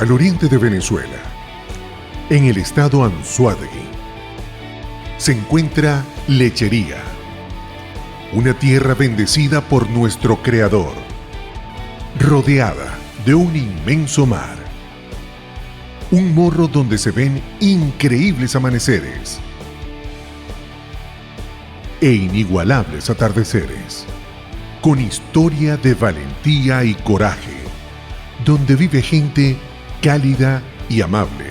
al oriente de Venezuela, en el estado Anzoátegui, se encuentra Lechería, una tierra bendecida por nuestro Creador, rodeada de un inmenso mar, un morro donde se ven increíbles amaneceres e inigualables atardeceres, con historia de valentía y coraje, donde vive gente cálida y amable.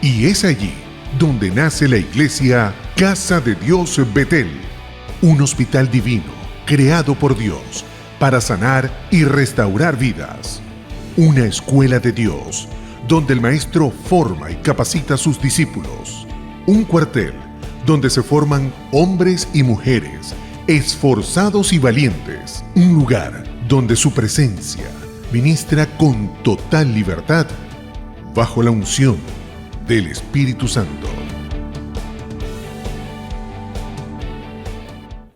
Y es allí donde nace la iglesia Casa de Dios Betel, un hospital divino creado por Dios para sanar y restaurar vidas. Una escuela de Dios donde el maestro forma y capacita a sus discípulos. Un cuartel donde se forman hombres y mujeres esforzados y valientes. Un lugar donde su presencia ministra con total libertad bajo la unción del Espíritu Santo.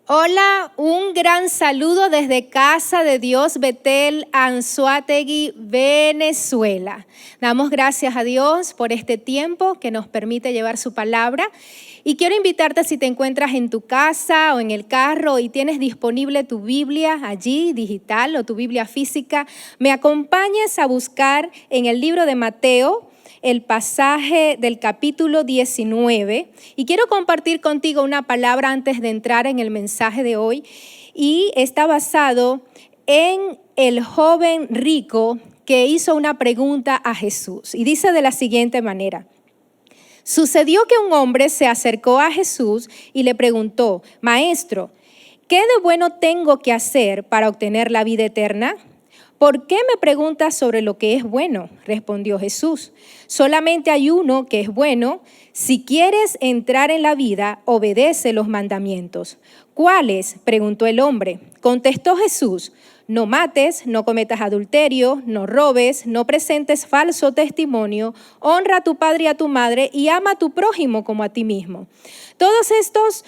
Hola, un gran saludo desde Casa de Dios Betel, Anzoátegui, Venezuela. Damos gracias a Dios por este tiempo que nos permite llevar su palabra. Y quiero invitarte, si te encuentras en tu casa o en el carro y tienes disponible tu Biblia allí, digital, o tu Biblia física, me acompañes a buscar en el libro de Mateo el pasaje del capítulo 19. Y quiero compartir contigo una palabra antes de entrar en el mensaje de hoy. Y está basado en el joven rico que hizo una pregunta a Jesús. Y dice de la siguiente manera: sucedió que un hombre se acercó a Jesús y le preguntó: Maestro, ¿qué de bueno tengo que hacer para obtener la vida eterna? ¿Por qué me preguntas sobre lo que es bueno? Respondió Jesús. Solamente hay uno que es bueno. Si quieres entrar en la vida, obedece los mandamientos. ¿Cuáles?, preguntó el hombre. Contestó Jesús: no mates, no cometas adulterio, no robes, no presentes falso testimonio, honra a tu padre y a tu madre y ama a tu prójimo como a ti mismo. Todos estos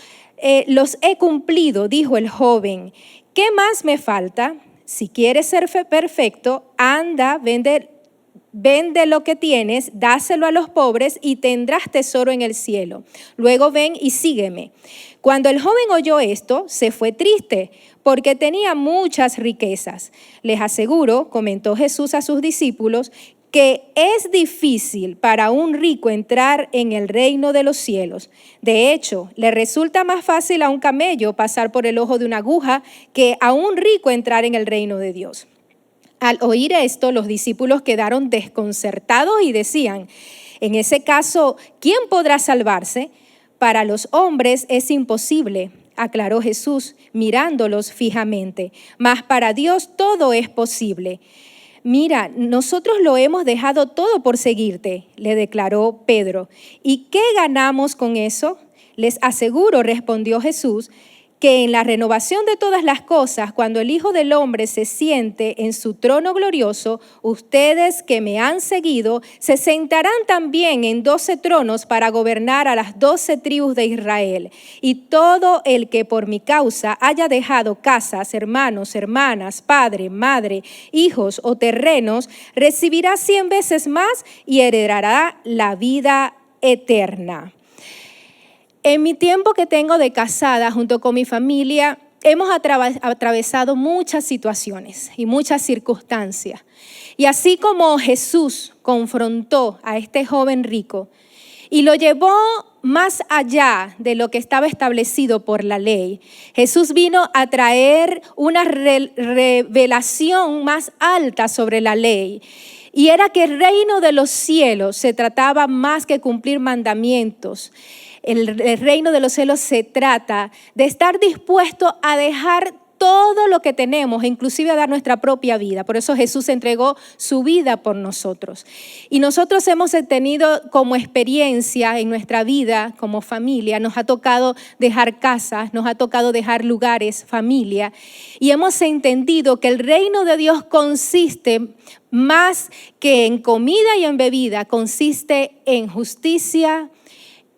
los he cumplido, dijo el joven. ¿Qué más me falta? Si quieres ser perfecto, anda, vende lo que tienes, dáselo a los pobres y tendrás tesoro en el cielo. Luego ven y sígueme. Cuando el joven oyó esto, se fue triste, porque tenía muchas riquezas. Les aseguro, comentó Jesús a sus discípulos, que es difícil para un rico entrar en el reino de los cielos. De hecho, le resulta más fácil a un camello pasar por el ojo de una aguja que a un rico entrar en el reino de Dios. Al oír esto, los discípulos quedaron desconcertados y decían: en ese caso, ¿quién podrá salvarse? Para los hombres es imposible, aclaró Jesús, mirándolos fijamente, mas para Dios todo es posible. Mira, nosotros lo hemos dejado todo por seguirte, le declaró Pedro. ¿Y qué ganamos con eso? Les aseguro, respondió Jesús, que en la renovación de todas las cosas, cuando el Hijo del Hombre se siente en su trono glorioso, ustedes que me han seguido se sentarán también en 12 tronos para gobernar a las 12 tribus de Israel. Y todo el que por mi causa haya dejado casas, hermanos, hermanas, padre, madre, hijos o terrenos, recibirá 100 veces más y heredará la vida eterna. En mi tiempo que tengo de casada, junto con mi familia, hemos atravesado muchas situaciones y muchas circunstancias. Y así como Jesús confrontó a este joven rico y lo llevó más allá de lo que estaba establecido por la ley, Jesús vino a traer una revelación más alta sobre la ley. Y era que el reino de los cielos se trataba más que cumplir mandamientos. El reino de los cielos se trata de estar dispuesto a dejar todo lo que tenemos, inclusive a dar nuestra propia vida. Por eso Jesús entregó su vida por nosotros. Y nosotros hemos tenido como experiencia en nuestra vida como familia, nos ha tocado dejar casas, nos ha tocado dejar lugares, familia, y hemos entendido que el reino de Dios consiste más que en comida y en bebida, consiste en justicia,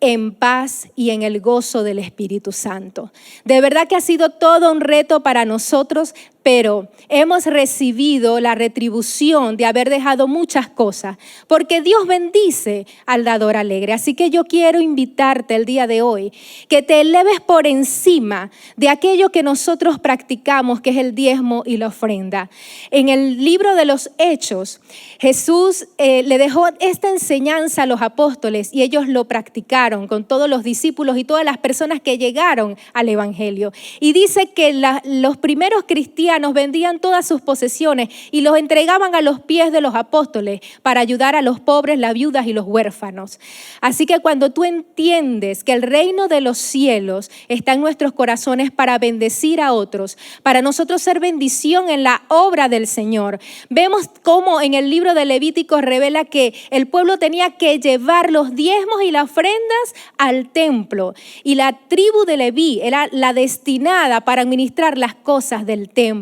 en paz y en el gozo del Espíritu Santo. De verdad que ha sido todo un reto para nosotros, pero hemos recibido la retribución de haber dejado muchas cosas, porque Dios bendice al dador alegre. Así que yo quiero invitarte el día de hoy, que te eleves por encima de aquello que nosotros practicamos, que es el diezmo y la ofrenda. En el libro de los Hechos, Jesús le dejó esta enseñanza a los apóstoles y ellos lo practicaron con todos los discípulos y todas las personas que llegaron al evangelio. Y dice que los primeros cristianos vendían todas sus posesiones y los entregaban a los pies de los apóstoles para ayudar a los pobres, las viudas y los huérfanos. Así que cuando tú entiendes que el reino de los cielos está en nuestros corazones para bendecir a otros, para nosotros ser bendición en la obra del Señor, vemos cómo en el libro de Levítico revela que el pueblo tenía que llevar los diezmos y las ofrendas al templo, y la tribu de Leví era la destinada para administrar las cosas del templo.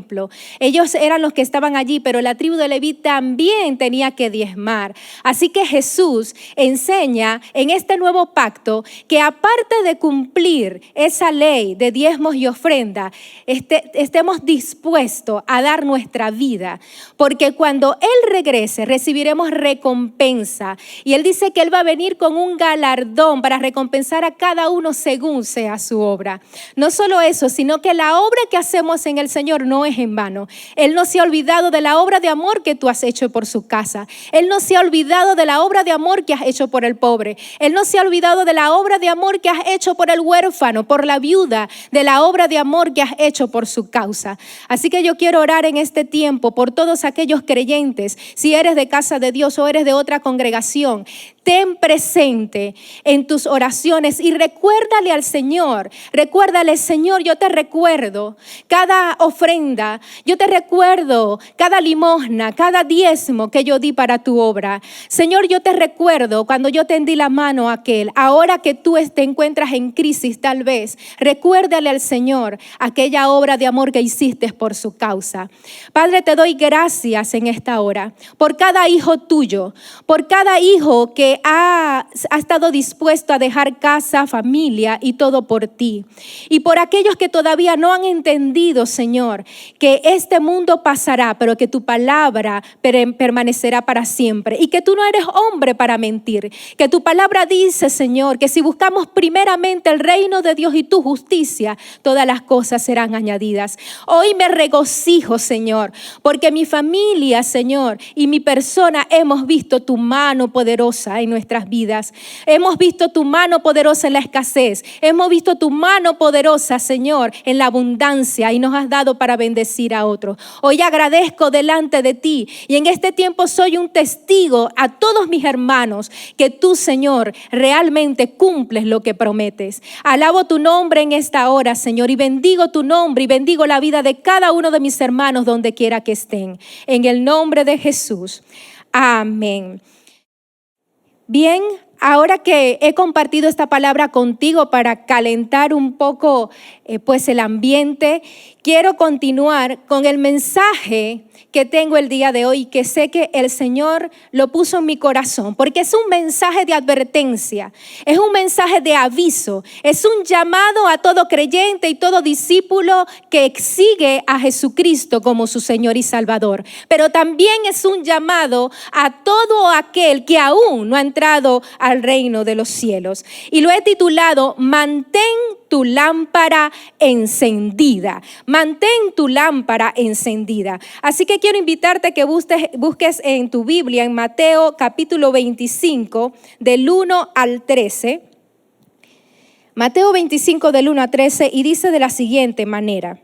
Ellos eran los que estaban allí, pero la tribu de Leví también tenía que diezmar. Así que Jesús enseña en este nuevo pacto que aparte de cumplir esa ley de diezmos y ofrenda, estemos dispuestos a dar nuestra vida, porque cuando Él regrese recibiremos recompensa, y Él dice que Él va a venir con un galardón para recompensar a cada uno según sea su obra. No solo eso, sino que la obra que hacemos en el Señor no es en vano. Él no se ha olvidado de la obra de amor que tú has hecho por su casa. Él no se ha olvidado de la obra de amor que has hecho por el pobre. Él no se ha olvidado de la obra de amor que has hecho por el huérfano, por la viuda, de la obra de amor que has hecho por su causa. Así que yo quiero orar en este tiempo por todos aquellos creyentes, si eres de Casa de Dios o eres de otra congregación. Ten presente en tus oraciones y recuérdale al Señor. Recuérdale: Señor, yo te recuerdo cada ofrenda, yo te recuerdo cada limosna, cada diezmo que yo di para tu obra. Señor, yo te recuerdo cuando yo tendí la mano a aquel. Ahora que tú te encuentras en crisis, tal vez, recuérdale al Señor aquella obra de amor que hiciste por su causa. Padre, te doy gracias en esta hora por cada hijo tuyo, por cada hijo que ha estado dispuesto a dejar casa, familia y todo por ti. Y por aquellos que todavía no han entendido, Señor, que este mundo pasará, pero que tu palabra permanecerá para siempre. Y que tú no eres hombre para mentir. Que tu palabra dice, Señor, que si buscamos primeramente el reino de Dios y tu justicia, todas las cosas serán añadidas. Hoy me regocijo, Señor, porque mi familia, Señor, y mi persona hemos visto tu mano poderosa en nuestras vidas. Hemos visto tu mano poderosa en la escasez. Hemos visto tu mano poderosa, Señor, en la abundancia, y nos has dado para bendecir a otros. Hoy agradezco delante de ti, y en este tiempo soy un testigo a todos mis hermanos que tú, Señor, realmente cumples lo que prometes. Alabo tu nombre en esta hora, Señor, y bendigo tu nombre y bendigo la vida de cada uno de mis hermanos donde quiera que estén. En el nombre de Jesús. Amén. Bien, ahora que he compartido esta palabra contigo para calentar un poco pues el ambiente, quiero continuar con el mensaje que tengo el día de hoy, que sé que el Señor lo puso en mi corazón, porque es un mensaje de advertencia, es un mensaje de aviso, es un llamado a todo creyente y todo discípulo que sigue a Jesucristo como su Señor y Salvador, pero también es un llamado a todo aquel que aún no ha entrado al reino de los cielos, y lo he titulado: Mantén tu lámpara encendida. Mantén tu lámpara encendida. Así que quiero invitarte a que busques en tu Biblia, en Mateo capítulo 25, del 1 al 13. Mateo 25, del 1 al 13, y dice de la siguiente manera: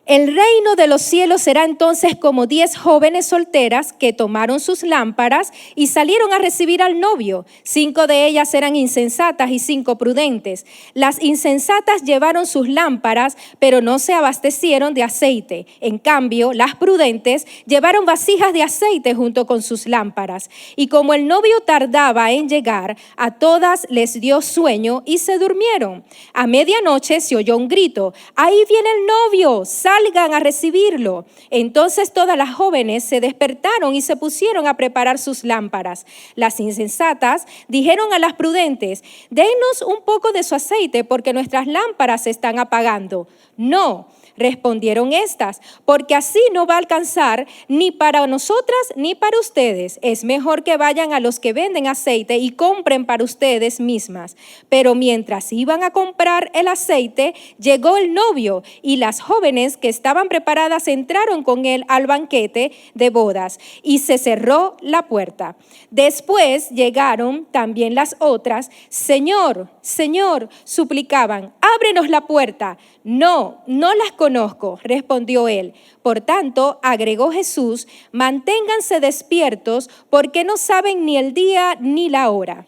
El reino de los cielos será entonces como 10 jóvenes solteras que tomaron sus lámparas y salieron a recibir al novio. 5 de ellas eran insensatas y 5 prudentes. Las insensatas llevaron sus lámparas, pero no se abastecieron de aceite. En cambio, las prudentes llevaron vasijas de aceite junto con sus lámparas. Y como el novio tardaba en llegar, a todas les dio sueño y se durmieron. A medianoche se oyó un grito: ¡Ahí viene el novio! ¡Salgan salgan a recibirlo. Entonces todas las jóvenes se despertaron y se pusieron a preparar sus lámparas. Las insensatas dijeron a las prudentes: denos un poco de su aceite, porque nuestras lámparas se están apagando. No, respondieron estas, porque así no va a alcanzar ni para nosotras ni para ustedes. Es mejor que vayan a los que venden aceite y compren para ustedes mismas. Pero mientras iban a comprar el aceite, llegó el novio, y las jóvenes que estaban preparadas entraron con él al banquete de bodas, y se cerró la puerta. Después llegaron también las otras. Señor, Señor, suplicaban, ábrenos la puerta. No, no las conozco, respondió él. Por tanto, agregó Jesús, manténganse despiertos, porque no saben ni el día ni la hora.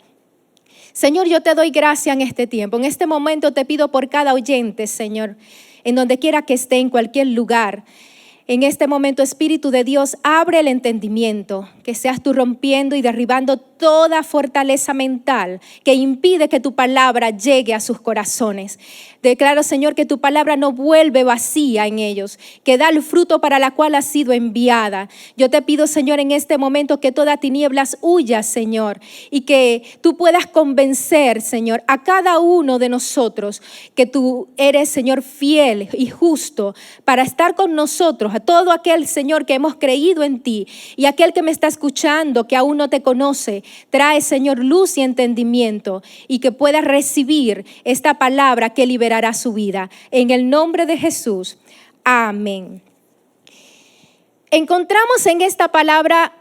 Señor, yo te doy gracias en este tiempo. En este momento te pido por cada oyente, Señor, en donde quiera que esté, en cualquier lugar. En este momento, Espíritu de Dios, abre el entendimiento, que seas tú rompiendo y derribando toda fortaleza mental que impide que tu palabra llegue a sus corazones. Declaro, Señor, que tu palabra no vuelve vacía en ellos, que da el fruto para la cual ha sido enviada. Yo te pido, Señor, en este momento que toda tinieblas huya, Señor, y que tú puedas convencer, Señor, a cada uno de nosotros que tú eres, Señor, fiel y justo para estar con nosotros, a todo aquel, Señor, que hemos creído en ti, y aquel que me está escuchando, que aún no te conoce. Trae, Señor, luz y entendimiento, y que pueda recibir esta palabra que liberará su vida. En el nombre de Jesús. Amén. Encontramos en esta palabra,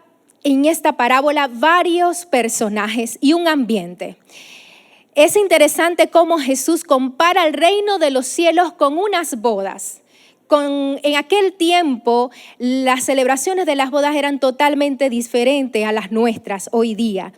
en esta parábola, varios personajes y un ambiente. Es interesante cómo Jesús compara el reino de los cielos con unas bodas. En aquel tiempo, las celebraciones de las bodas eran totalmente diferentes a las nuestras hoy día.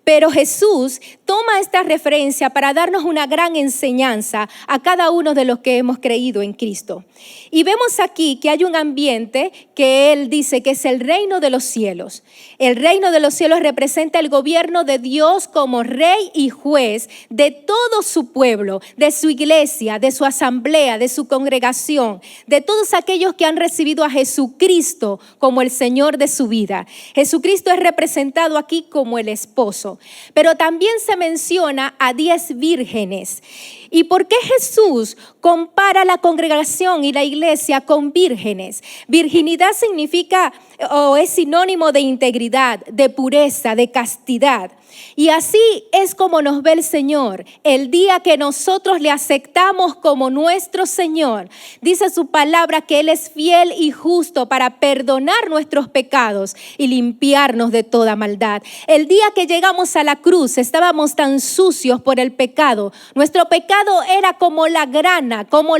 Pero Jesús toma esta referencia para darnos una gran enseñanza a cada uno de los que hemos creído en Cristo. Y vemos aquí que hay un ambiente que Él dice que es el reino de los cielos. El reino de los cielos representa el gobierno de Dios como rey y juez de todo su pueblo, de su iglesia, de su asamblea, de su congregación, de todos aquellos que han recibido a Jesucristo como el Señor de su vida. Jesucristo es representado aquí como el esposo. Pero también se menciona a 10 vírgenes. ¿Y por qué Jesús compara la congregación y la iglesia con vírgenes? Virginidad significa o es sinónimo de integridad, de pureza, de castidad. Y así es como nos ve el Señor. El día que nosotros le aceptamos como nuestro Señor, dice su palabra que Él es fiel y justo para perdonar nuestros pecados y limpiarnos de toda maldad. El día que llegamos a la cruz, estábamos tan sucios por el pecado. Nuestro pecado era como la grana, como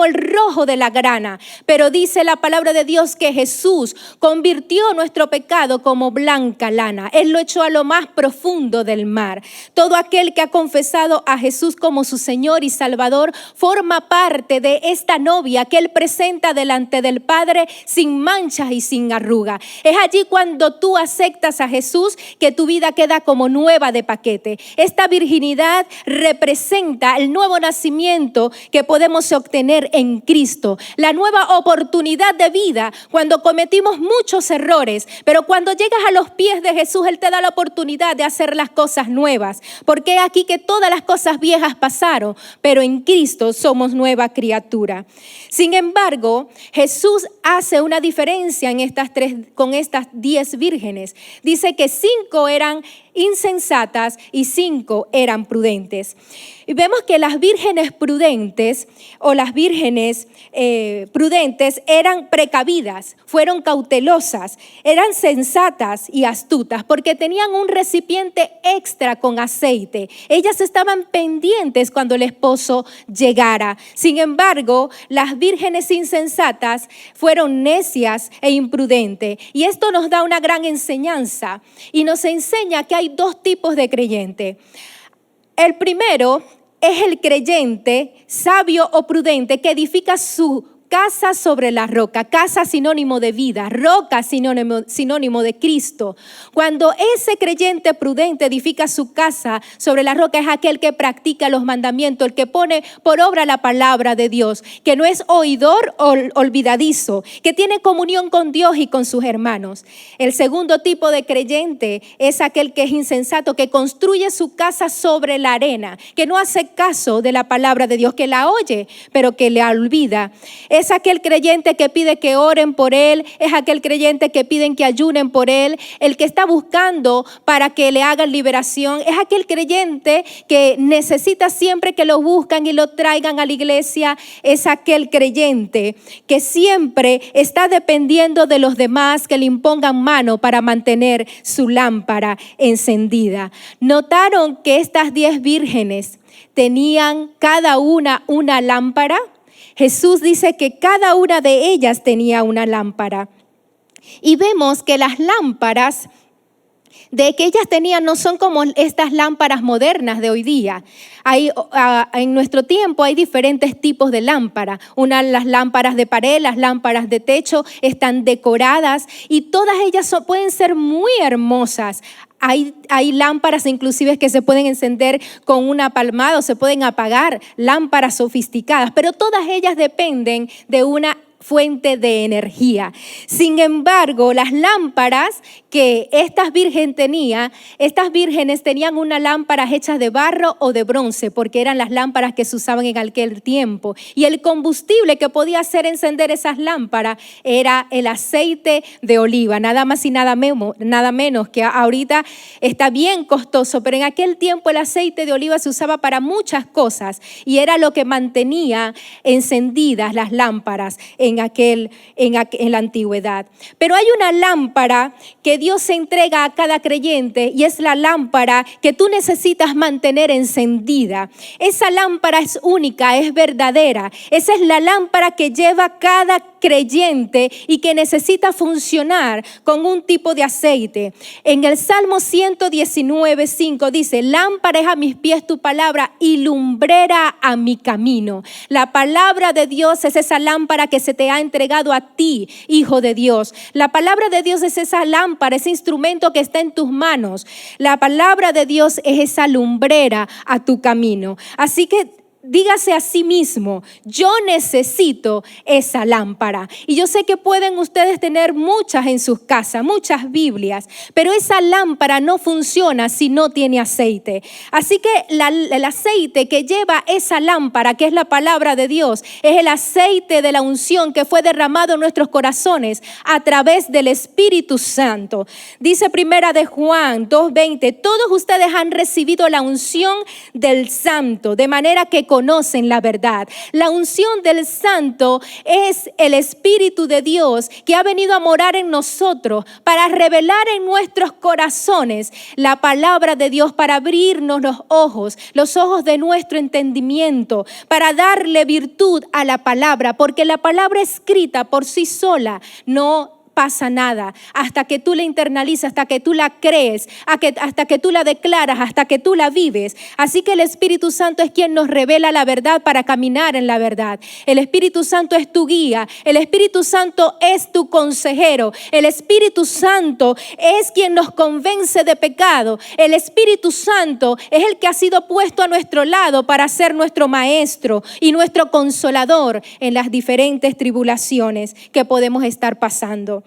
el rojo de la grana. Pero dice la palabra de Dios que Jesús convirtió nuestro pecado como blanca lana. Él lo echó a lo más profundo del mar. Todo aquel que ha confesado a Jesús como su Señor y Salvador forma parte de esta novia que Él presenta delante del Padre sin manchas y sin arruga. Es allí cuando tú aceptas a Jesús que tu vida queda como nueva de paquete. Esta virginidad representa el nuevo nacimiento que podemos obtener en Cristo, la nueva oportunidad de vida cuando cometimos muchos errores, pero cuando llegas a los pies de Jesús, Él te da la oportunidad de hacer las cosas nuevas, porque aquí que todas las cosas viejas pasaron, pero en Cristo somos nueva criatura. Sin embargo, Jesús hace una diferencia con estas 10 vírgenes. Dice que 5 eran insensatas y 5 eran prudentes. Y vemos que las vírgenes prudentes o las vírgenes prudentes eran precavidas, fueron cautelosas, eran sensatas y astutas porque tenían un recipiente extra con aceite. Ellas estaban pendientes cuando el esposo llegara. Sin embargo, las vírgenes insensatas fueron necias e imprudentes. Y esto nos da una gran enseñanza y nos enseña que hay 2 tipos de creyente. El primero es el creyente sabio o prudente que edifica su casa sobre la roca. Casa sinónimo de vida, roca sinónimo de Cristo. Cuando ese creyente prudente edifica su casa sobre la roca, es aquel que practica los mandamientos, el que pone por obra la palabra de Dios, que no es oidor o olvidadizo, que tiene comunión con Dios y con sus hermanos. El segundo tipo de creyente es aquel que es insensato, que construye su casa sobre la arena, que no hace caso de la palabra de Dios, que la oye, pero que la olvida. Es aquel creyente que pide que oren por él, es aquel creyente que piden que ayunen por él, el que está buscando para que le hagan liberación, es aquel creyente que necesita siempre que lo buscan y lo traigan a la iglesia, es aquel creyente que siempre está dependiendo de los demás que le impongan mano para mantener su lámpara encendida. ¿Notaron que estas 10 vírgenes tenían cada una lámpara? Jesús dice que cada una de ellas tenía una lámpara. Y vemos que las lámparas de que ellas tenían no son como estas lámparas modernas de hoy día. En nuestro tiempo hay diferentes tipos de lámparas. Las lámparas de pared, las lámparas de techo están decoradas y todas ellas pueden ser muy hermosas. Hay lámparas inclusive que se pueden encender con una palmada o se pueden apagar, lámparas sofisticadas, pero todas ellas dependen de una fuente de energía. Sin embargo, las lámparas que estas vírgenes tenían una lámpara hecha de barro o de bronce, porque eran las lámparas que se usaban en aquel tiempo. Y el combustible que podía hacer encender esas lámparas era el aceite de oliva, nada más y nada menos, que ahorita está bien costoso, pero en aquel tiempo el aceite de oliva se usaba para muchas cosas y era lo que mantenía encendidas las lámparas en la antigüedad. Pero hay una lámpara que Dios entrega a cada creyente y es la lámpara que tú necesitas mantener encendida. Esa lámpara es única, es verdadera. Esa es la lámpara que lleva cada creyente y que necesita funcionar con un tipo de aceite. En el Salmo 119:5 dice: lámpara es a mis pies tu palabra y lumbrera a mi camino. La palabra de Dios es esa lámpara que se te ha entregado a ti, hijo de Dios. La palabra de Dios es esa lámpara, ese instrumento que está en tus manos. La palabra de Dios es esa lumbrera a tu camino. Así que dígase a sí mismo: yo necesito esa lámpara. Y yo sé que pueden ustedes tener muchas en sus casas, muchas Biblias, pero esa lámpara no funciona si no tiene aceite. Así que el aceite que lleva esa lámpara, que es la palabra de Dios, es el aceite de la unción que fue derramado en nuestros corazones a través del Espíritu Santo. Dice Primera de Juan 2:20: todos ustedes han recibido la unción del Santo, de manera que conocen la verdad. La unción del Santo es el Espíritu de Dios que ha venido a morar en nosotros para revelar en nuestros corazones la palabra de Dios, para abrirnos los ojos de nuestro entendimiento, para darle virtud a la palabra, porque la palabra escrita por sí sola no pasa nada hasta que tú la internalizas, hasta que tú la crees, hasta que tú la declaras, hasta que tú la vives. Así que el Espíritu Santo es quien nos revela la verdad para caminar en la verdad. El Espíritu Santo es tu guía, el Espíritu Santo es tu consejero, el Espíritu Santo es quien nos convence de pecado, el Espíritu Santo es el que ha sido puesto a nuestro lado para ser nuestro maestro y nuestro consolador en las diferentes tribulaciones que podemos estar pasando.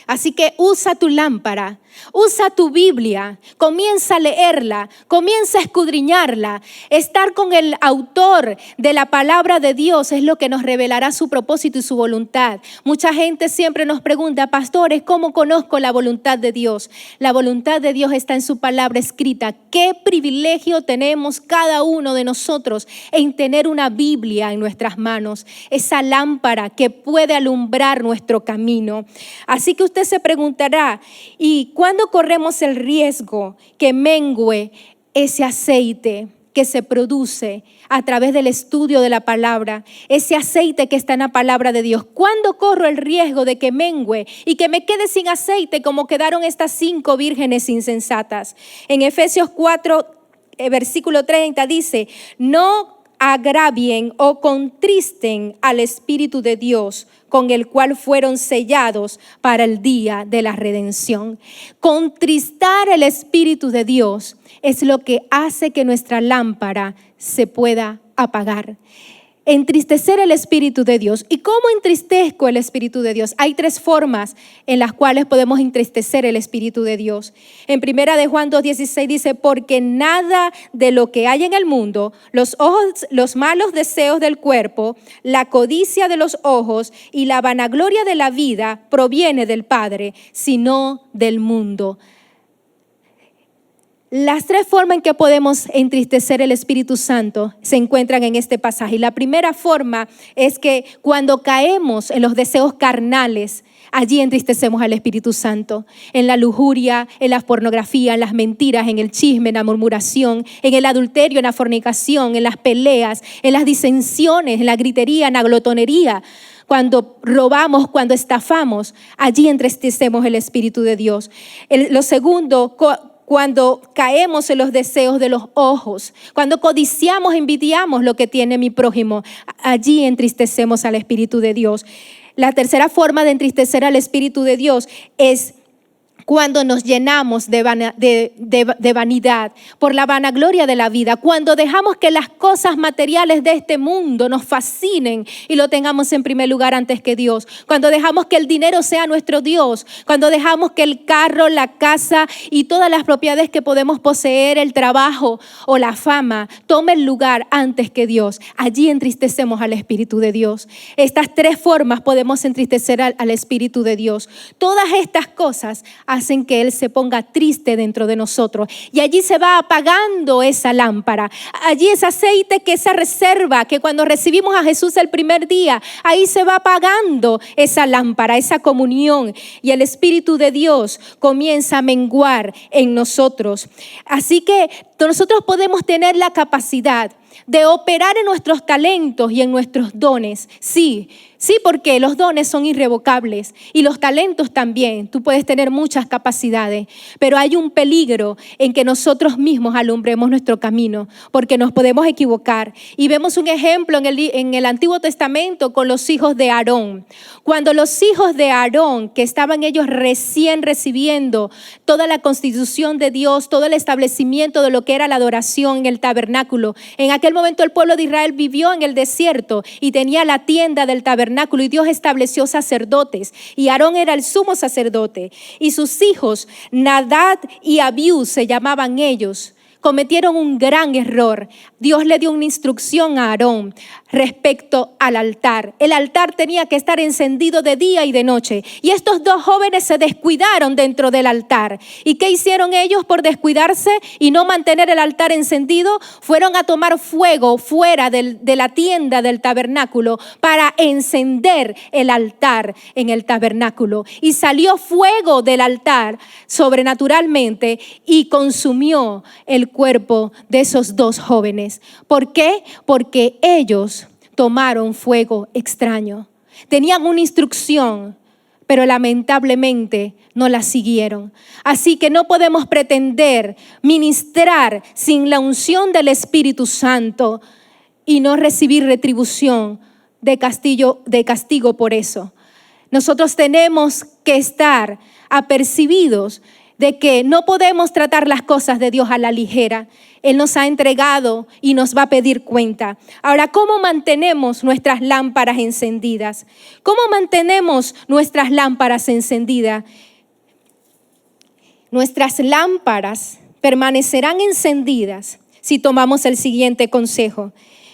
Así que usa tu lámpara, usa tu Biblia, comienza a leerla, comienza a escudriñarla. Estar con el autor de la palabra de Dios es lo que nos revelará su propósito y su voluntad. Mucha gente siempre nos pregunta: pastores, ¿cómo conozco la voluntad de Dios? La voluntad de Dios está en su palabra escrita. Qué privilegio tenemos cada uno de nosotros en tener una Biblia en nuestras manos, esa lámpara que puede alumbrar nuestro camino. Así que usted se preguntará: ¿y cuándo corremos el riesgo que mengue ese aceite que se produce a través del estudio de la palabra, ese aceite que está en la palabra de Dios? ¿Cuándo corro el riesgo de que mengue y que me quede sin aceite como quedaron estas 5 vírgenes insensatas? En Efesios 4, versículo 30 dice: no agravien o contristen al Espíritu de Dios, con el cual fueron sellados para el día de la redención. Contristar el Espíritu de Dios es lo que hace que nuestra lámpara se pueda apagar. Entristecer el Espíritu de Dios. ¿Y cómo entristezco el Espíritu de Dios? Hay 3 formas en las cuales podemos entristecer el Espíritu de Dios. En 1 de Juan 2:16 dice, porque nada de lo que hay en el mundo, los malos deseos del cuerpo, la codicia de los ojos y la vanagloria de la vida proviene del Padre, sino del mundo. Las 3 formas en que podemos entristecer el Espíritu Santo se encuentran en este pasaje. Y la primera forma es que cuando caemos en los deseos carnales, allí entristecemos al Espíritu Santo. En la lujuria, en la pornografía, en las mentiras, en el chisme, en la murmuración, en el adulterio, en la fornicación, en las peleas, en las disensiones, en la gritería, en la glotonería. Cuando robamos, cuando estafamos, allí entristecemos el Espíritu de Dios. Lo segundo, cuando caemos en los deseos de los ojos, cuando codiciamos, envidiamos lo que tiene mi prójimo, allí entristecemos al Espíritu de Dios. La tercera forma de entristecer al Espíritu de Dios es cuando nos llenamos de vanidad, por la vanagloria de la vida, cuando dejamos que las cosas materiales de este mundo nos fascinen y lo tengamos en primer lugar antes que Dios, cuando dejamos que el dinero sea nuestro Dios, cuando dejamos que el carro, la casa y todas las propiedades que podemos poseer, el trabajo o la fama, tomen lugar antes que Dios, allí entristecemos al Espíritu de Dios. Estas 3 formas podemos entristecer al Espíritu de Dios. Todas estas cosas hacen que Él se ponga triste dentro de nosotros y allí se va apagando esa lámpara, allí ese aceite que esa reserva que cuando recibimos a Jesús el primer día, ahí se va apagando esa lámpara, esa comunión, y el Espíritu de Dios comienza a menguar en nosotros. Así que nosotros podemos tener la capacidad de operar en nuestros talentos y en nuestros dones. Sí, porque los dones son irrevocables y los talentos también. Tú puedes tener muchas capacidades, pero hay un peligro en que nosotros mismos alumbremos nuestro camino, porque nos podemos equivocar. Y vemos un ejemplo en el Antiguo Testamento con los hijos de Aarón. Cuando los hijos de Aarón, que estaban ellos recién recibiendo toda la constitución de Dios, todo el establecimiento de lo que era la adoración en el tabernáculo, en aquel momento el pueblo de Israel vivió en el desierto y tenía la tienda del tabernáculo, y Dios estableció sacerdotes y Aarón era el sumo sacerdote y sus hijos Nadab y Abiú se llamaban ellos. Cometieron un gran error. Dios le dio una instrucción a Aarón respecto al altar. El altar tenía que estar encendido de día y de noche. Y estos 2 jóvenes se descuidaron dentro del altar. ¿Y qué hicieron ellos por descuidarse y no mantener el altar encendido? Fueron a tomar fuego fuera de la tienda del tabernáculo para encender el altar en el tabernáculo. Y salió fuego del altar sobrenaturalmente y consumió el cuerpo de esos 2 jóvenes. ¿Por qué? Porque ellos tomaron fuego extraño. Tenían una instrucción, pero lamentablemente no la siguieron. Así que no podemos pretender ministrar sin la unción del Espíritu Santo y no recibir retribución de castigo por eso. Nosotros tenemos que estar apercibidos de que no podemos tratar las cosas de Dios a la ligera. Él nos ha entregado y nos va a pedir cuenta. Ahora, ¿cómo mantenemos nuestras lámparas encendidas? ¿Cómo mantenemos nuestras lámparas encendidas? Nuestras lámparas permanecerán encendidas si tomamos el siguiente consejo.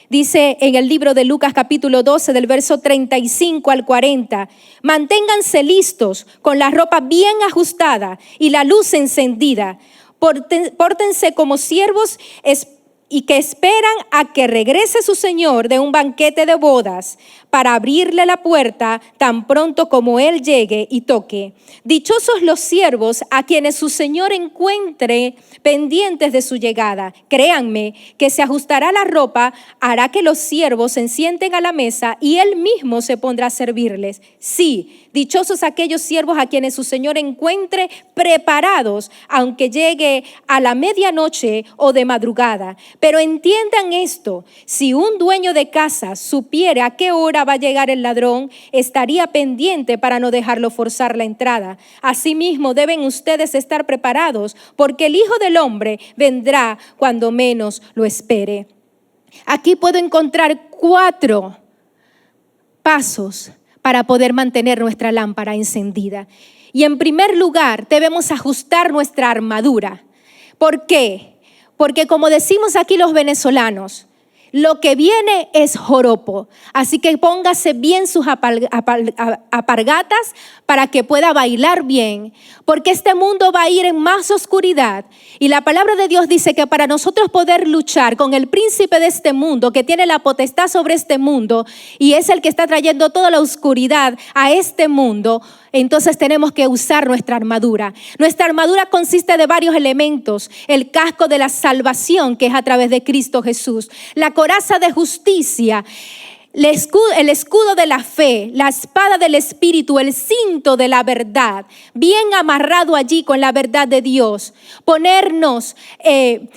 Dice en el libro de Lucas capítulo 12 del verso 35 al 40, manténganse listos con la ropa bien ajustada y la luz encendida. Pórtense como siervos y que esperan a que regrese su señor de un banquete de bodas para abrirle la puerta tan pronto como él llegue y toque. Dichosos los siervos a quienes su señor encuentre pendientes de su llegada. Créanme que se ajustará la ropa, hará que los siervos se sienten a la mesa y él mismo se pondrá a servirles. Sí, dichosos aquellos siervos a quienes su señor encuentre preparados, aunque llegue a la medianoche o de madrugada. Pero entiendan esto, si un dueño de casa supiera a qué hora va a llegar el ladrón, estaría pendiente para no dejarlo forzar la entrada. Asimismo, deben ustedes estar preparados, porque el Hijo del Hombre vendrá cuando menos lo espere. Aquí puedo encontrar 4 pasos para poder mantener nuestra lámpara encendida. Y en primer lugar, debemos ajustar nuestra armadura. ¿Por qué? Porque como decimos aquí los venezolanos, lo que viene es joropo. Así que póngase bien sus alpargatas para que pueda bailar bien. Porque este mundo va a ir en más oscuridad. Y la palabra de Dios dice que para nosotros poder luchar con el príncipe de este mundo, que tiene la potestad sobre este mundo, y es el que está trayendo toda la oscuridad a este mundo, entonces tenemos que usar nuestra armadura. Nuestra armadura consiste de varios elementos. El casco de la salvación, que es a través de Cristo Jesús. La coraza de justicia. El escudo de la fe, la espada del Espíritu, el cinto de la verdad, bien amarrado allí con la verdad de Dios. Ponernos el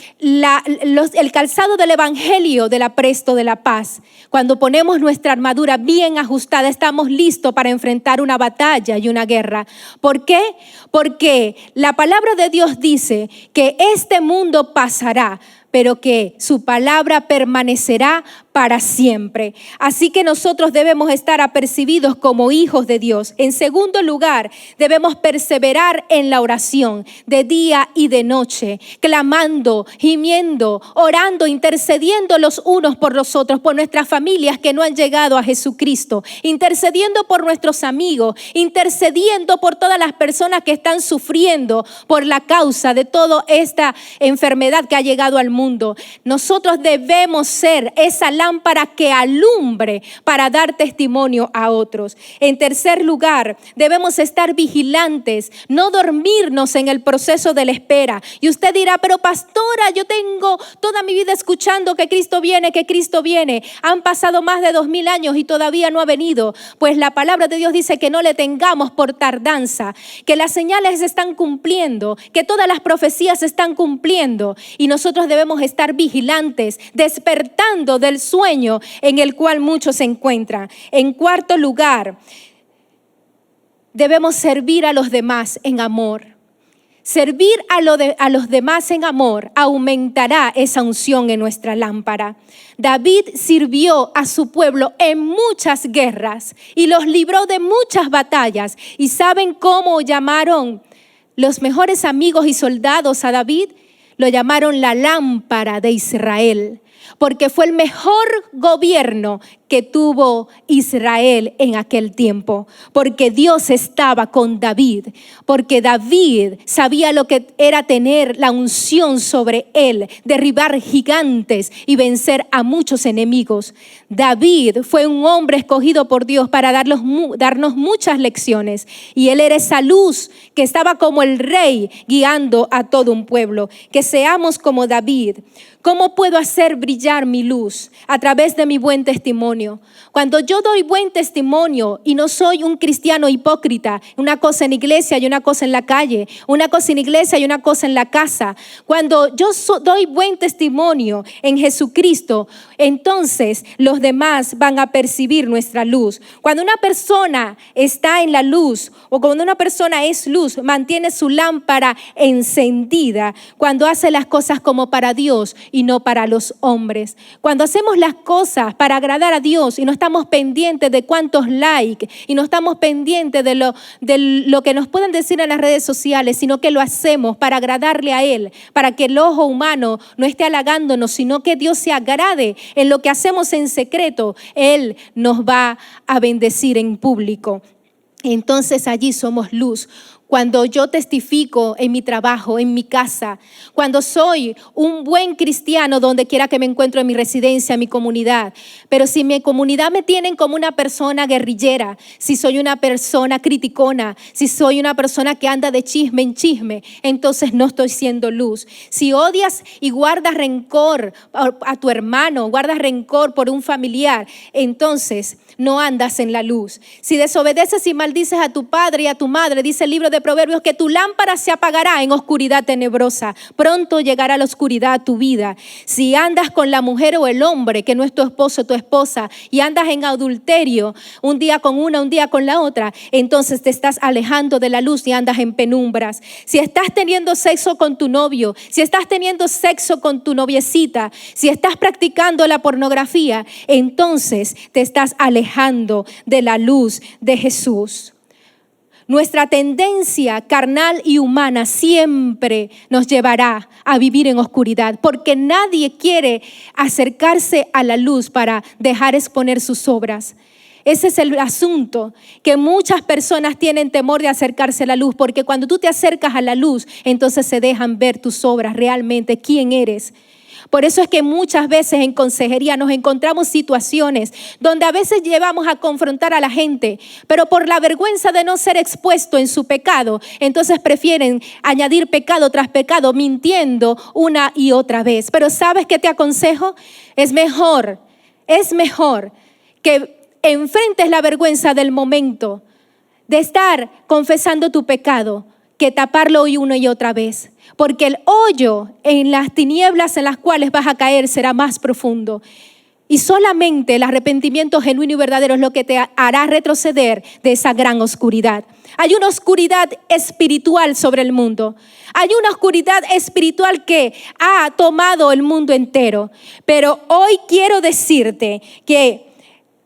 calzado del Evangelio del apresto de la paz. Cuando ponemos nuestra armadura bien ajustada, estamos listos para enfrentar una batalla y una guerra. ¿Por qué? Porque la palabra de Dios dice que este mundo pasará, pero que su palabra permanecerá para siempre. Así que nosotros debemos estar apercibidos como hijos de Dios. En segundo lugar, debemos perseverar en la oración de día y de noche, clamando, gimiendo, orando, intercediendo los unos por los otros, por nuestras familias que no han llegado a Jesucristo, intercediendo por nuestros amigos, intercediendo por todas las personas que están sufriendo por la causa de toda esta enfermedad que ha llegado al mundo. Nosotros debemos ser esa lámpara que alumbre para dar testimonio a otros. En tercer lugar, debemos estar vigilantes, no dormirnos en el proceso de la espera. Y usted dirá, pero pastora, yo tengo toda mi vida escuchando que Cristo viene, que Cristo viene. Han pasado más de 2000 años y todavía no ha venido. Pues la palabra de Dios dice que no le tengamos por tardanza, que las señales se están cumpliendo, que todas las profecías se están cumpliendo. Y nosotros debemos estar vigilantes, despertando del sueño en el cual muchos se encuentran. En cuarto lugar, debemos servir a los demás en amor. Servir a los demás en amor aumentará esa unción en nuestra lámpara. David sirvió a su pueblo en muchas guerras y los libró de muchas batallas. ¿Y saben cómo llamaron los mejores amigos y soldados a David? Lo llamaron la lámpara de Israel, porque fue el mejor gobierno que tuvo Israel en aquel tiempo, porque Dios estaba con David, porque David sabía lo que era tener la unción sobre él, derribar gigantes y vencer a muchos enemigos. David fue un hombre escogido por Dios para darnos muchas lecciones, y él era esa luz que estaba como el rey guiando a todo un pueblo. Que seamos como David. ¿Cómo puedo hacer brillar mi luz? A través de mi buen testimonio. Cuando yo doy buen testimonio y no soy un cristiano hipócrita, una cosa en iglesia y una cosa en la calle, una cosa en iglesia y una cosa en la casa. Cuando yo doy buen testimonio en Jesucristo, entonces los demás van a percibir nuestra luz. Cuando una persona está en la luz o cuando una persona es luz, mantiene su lámpara encendida, cuando hace las cosas como para Dios y no para los hombres. Cuando hacemos las cosas para agradar a Dios y no estamos pendientes de cuántos likes y no estamos pendientes de lo que nos pueden decir en las redes sociales, sino que lo hacemos para agradarle a Él, para que el ojo humano no esté halagándonos, sino que Dios se agrade en lo que hacemos en secreto, Él nos va a bendecir en público. Entonces allí somos luz. Cuando yo testifico en mi trabajo, en mi casa, cuando soy un buen cristiano donde quiera que me encuentro en mi residencia, en mi comunidad, pero si mi comunidad me tienen como una persona guerrillera, si soy una persona criticona, si soy una persona que anda de chisme en chisme, entonces no estoy siendo luz. Si odias y guardas rencor a tu hermano, guardas rencor por un familiar, entonces no andas en la luz. Si desobedeces y maldices a tu padre y a tu madre, dice el libro de Proverbios, que tu lámpara se apagará en oscuridad tenebrosa. Pronto llegará la oscuridad a tu vida. Si andas con la mujer o el hombre, que no es tu esposo o tu esposa, y andas en adulterio, un día con una, un día con la otra, entonces te estás alejando de la luz y andas en penumbras. Si estás teniendo sexo con tu novio, si estás teniendo sexo con tu noviecita, si estás practicando la pornografía, entonces te estás alejando de la luz de Jesús. Nuestra tendencia carnal y humana siempre nos llevará a vivir en oscuridad, porque nadie quiere acercarse a la luz para dejar exponer sus obras. Ese es el asunto, que muchas personas tienen temor de acercarse a la luz, porque cuando tú te acercas a la luz, entonces se dejan ver tus obras realmente, quién eres. Por eso es que muchas veces en consejería nos encontramos situaciones donde a veces llevamos a confrontar a la gente, pero por la vergüenza de no ser expuesto en su pecado, entonces prefieren añadir pecado tras pecado, mintiendo una y otra vez. Pero ¿sabes qué te aconsejo? Es mejor que enfrentes la vergüenza del momento de estar confesando tu pecado, que taparlo una y otra vez, porque el hoyo en las tinieblas en las cuales vas a caer será más profundo. Y solamente el arrepentimiento genuino y verdadero es lo que te hará retroceder de esa gran oscuridad. Hay una oscuridad espiritual sobre el mundo. Hay una oscuridad espiritual que ha tomado el mundo entero. Pero hoy quiero decirte que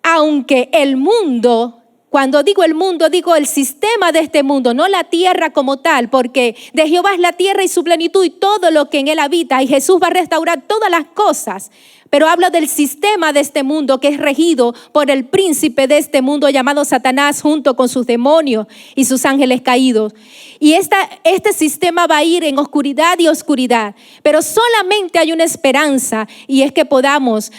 aunque el mundo, cuando digo el mundo, digo el sistema de este mundo, no la tierra como tal, porque de Jehová es la tierra y su plenitud y todo lo que en él habita, y Jesús va a restaurar todas las cosas. Pero hablo del sistema de este mundo que es regido por el príncipe de este mundo llamado Satanás, junto con sus demonios y sus ángeles caídos. Y este sistema va a ir en oscuridad y oscuridad, pero solamente hay una esperanza, y es que podamos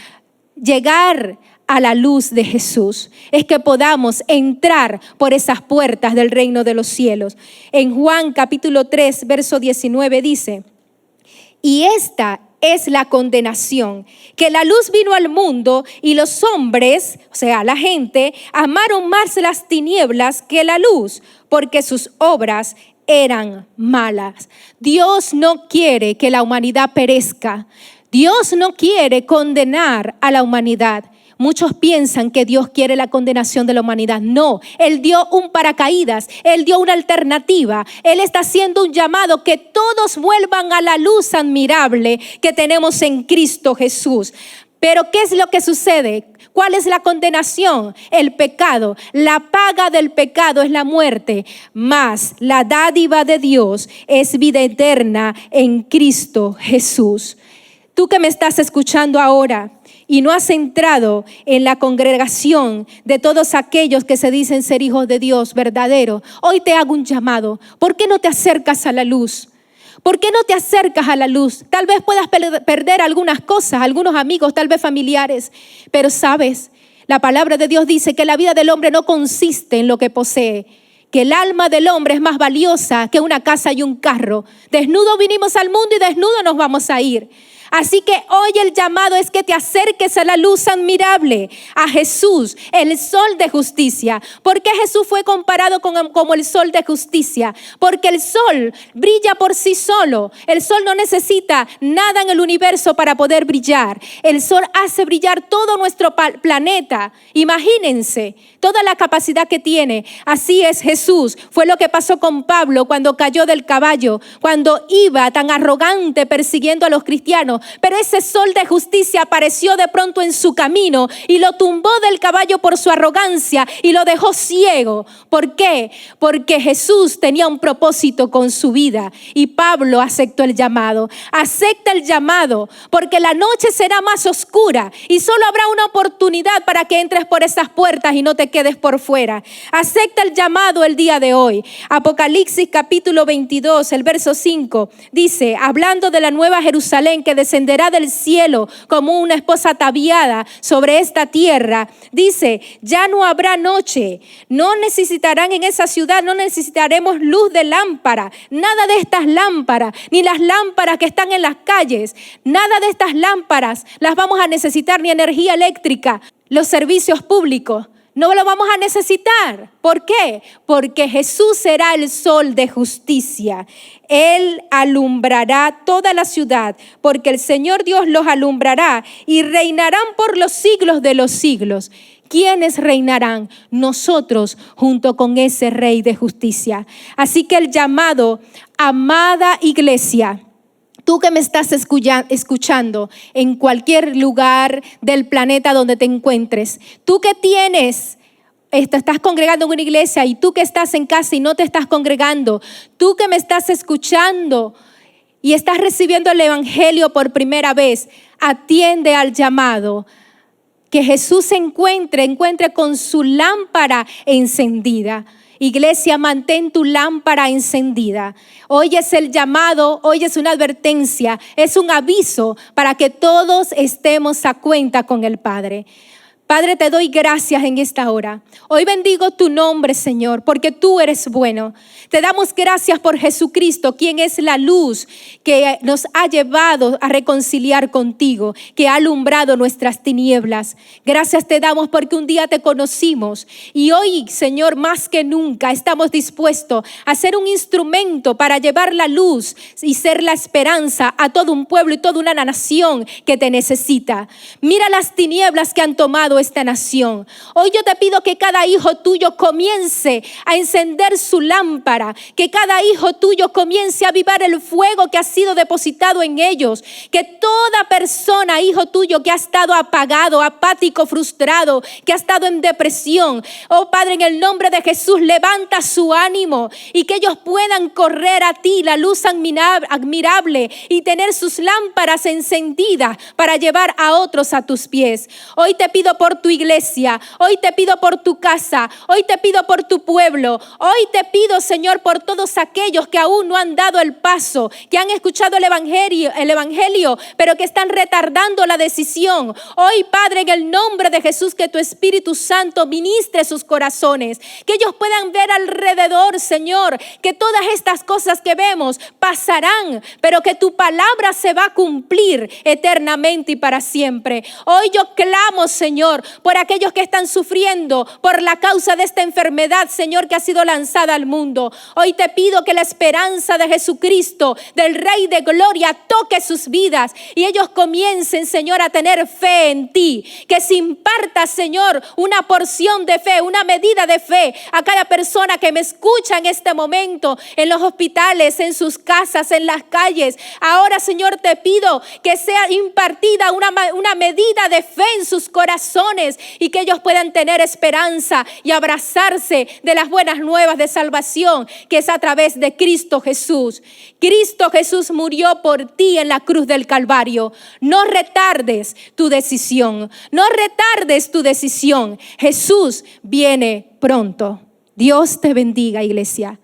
llegar a la luz de Jesús, es que podamos entrar por esas puertas del reino de los cielos. En Juan capítulo 3, verso 19 dice: y esta es la condenación, que la luz vino al mundo y los hombres, o sea, la gente, amaron más las tinieblas que la luz, porque sus obras eran malas. Dios no quiere que la humanidad perezca. Dios no quiere condenar a la humanidad. Muchos piensan que Dios quiere la condenación de la humanidad. No, Él dio un paracaídas, Él dio una alternativa. Él está haciendo un llamado que todos vuelvan a la luz admirable que tenemos en Cristo Jesús. Pero ¿qué es lo que sucede? ¿Cuál es la condenación? El pecado. La paga del pecado es la muerte, mas la dádiva de Dios es vida eterna en Cristo Jesús. Tú que me estás escuchando ahora y no has entrado en la congregación de todos aquellos que se dicen ser hijos de Dios verdadero, hoy te hago un llamado. ¿Por qué no te acercas a la luz? ¿Por qué no te acercas a la luz? Tal vez puedas perder algunas cosas, algunos amigos, tal vez familiares, pero sabes, la palabra de Dios dice que la vida del hombre no consiste en lo que posee, que el alma del hombre es más valiosa que una casa y un carro. Desnudo vinimos al mundo y desnudo nos vamos a ir. Así que hoy el llamado es que te acerques a la luz admirable, a Jesús, el sol de justicia. ¿Por qué Jesús fue comparado como el sol de justicia? Porque el sol brilla por sí solo. El sol no necesita nada en el universo para poder brillar. El sol hace brillar todo nuestro planeta. Imagínense toda la capacidad que tiene. Así es Jesús. Fue lo que pasó con Pablo cuando cayó del caballo, cuando iba tan arrogante persiguiendo a los cristianos. Pero ese sol de justicia apareció de pronto en su camino y lo tumbó del caballo por su arrogancia y lo dejó ciego. ¿Por qué? Porque Jesús tenía un propósito con su vida y Pablo aceptó el llamado. Acepta el llamado porque la noche será más oscura y solo habrá una oportunidad para que entres por esas puertas y no te quedes por fuera. Acepta el llamado el día de hoy. Apocalipsis capítulo 22, el verso 5 dice, hablando de la nueva Jerusalén que descenderá del cielo como una esposa ataviada sobre esta tierra, dice, ya no habrá noche, no necesitarán en esa ciudad, no necesitaremos luz de lámpara, nada de estas lámparas, ni las lámparas que están en las calles, nada de estas lámparas las vamos a necesitar, ni energía eléctrica, los servicios públicos. No lo vamos a necesitar. ¿Por qué? Porque Jesús será el sol de justicia. Él alumbrará toda la ciudad, porque el Señor Dios los alumbrará y reinarán por los siglos de los siglos. ¿Quiénes reinarán? Nosotros junto con ese Rey de justicia. Así que el llamado, amada iglesia, tú que me estás escuchando en cualquier lugar del planeta donde te encuentres, tú que estás congregando en una iglesia y tú que estás en casa y no te estás congregando, tú que me estás escuchando y estás recibiendo el evangelio por primera vez, atiende al llamado. Que Jesús se encuentre con su lámpara encendida. Iglesia, mantén tu lámpara encendida. Hoy es el llamado, hoy es una advertencia, es un aviso para que todos estemos a cuenta con el Padre. Padre, te doy gracias en esta hora. Hoy bendigo tu nombre, Señor, porque tú eres bueno. Te damos gracias por Jesucristo, quien es la luz que nos ha llevado a reconciliar contigo, que ha alumbrado nuestras tinieblas. Gracias te damos porque un día te conocimos y hoy, Señor, más que nunca estamos dispuestos a ser un instrumento para llevar la luz y ser la esperanza a todo un pueblo y toda una nación que te necesita. Mira las tinieblas que han tomado esta nación. Hoy yo te pido que cada hijo tuyo comience a encender su lámpara, que cada hijo tuyo comience a avivar el fuego que ha sido depositado en ellos, que toda persona, hijo tuyo, que ha estado apagado, apático, frustrado, que ha estado en depresión, oh Padre, en el nombre de Jesús, levanta su ánimo y que ellos puedan correr a ti, la luz admirable, y tener sus lámparas encendidas para llevar a otros a tus pies. Hoy te pido por tu iglesia, hoy te pido por tu casa, hoy te pido por tu pueblo, hoy te pido, Señor, por todos aquellos que aún no han dado el paso, que han escuchado el evangelio, pero que están retardando la decisión. Hoy, Padre, en el nombre de Jesús, que tu Espíritu Santo ministre sus corazones, que ellos puedan ver alrededor, Señor, que todas estas cosas que vemos pasarán, pero que tu palabra se va a cumplir eternamente y para siempre. Hoy yo clamo, Señor, por aquellos que están sufriendo por la causa de esta enfermedad, Señor, que ha sido lanzada al mundo. Hoy te pido que la esperanza de Jesucristo, del Rey de Gloria, toque sus vidas y ellos comiencen, Señor, a tener fe en ti. Que se imparta, Señor, una porción de fe, una medida de fe a cada persona que me escucha en este momento, en los hospitales, en sus casas, en las calles. Ahora, Señor, te pido que sea impartida una medida de fe en sus corazones y que ellos puedan tener esperanza y abrazarse de las buenas nuevas de salvación que es a través de Cristo Jesús. Cristo Jesús murió por ti en la cruz del Calvario. No retardes tu decisión. No retardes tu decisión. Jesús viene pronto. Dios te bendiga, iglesia.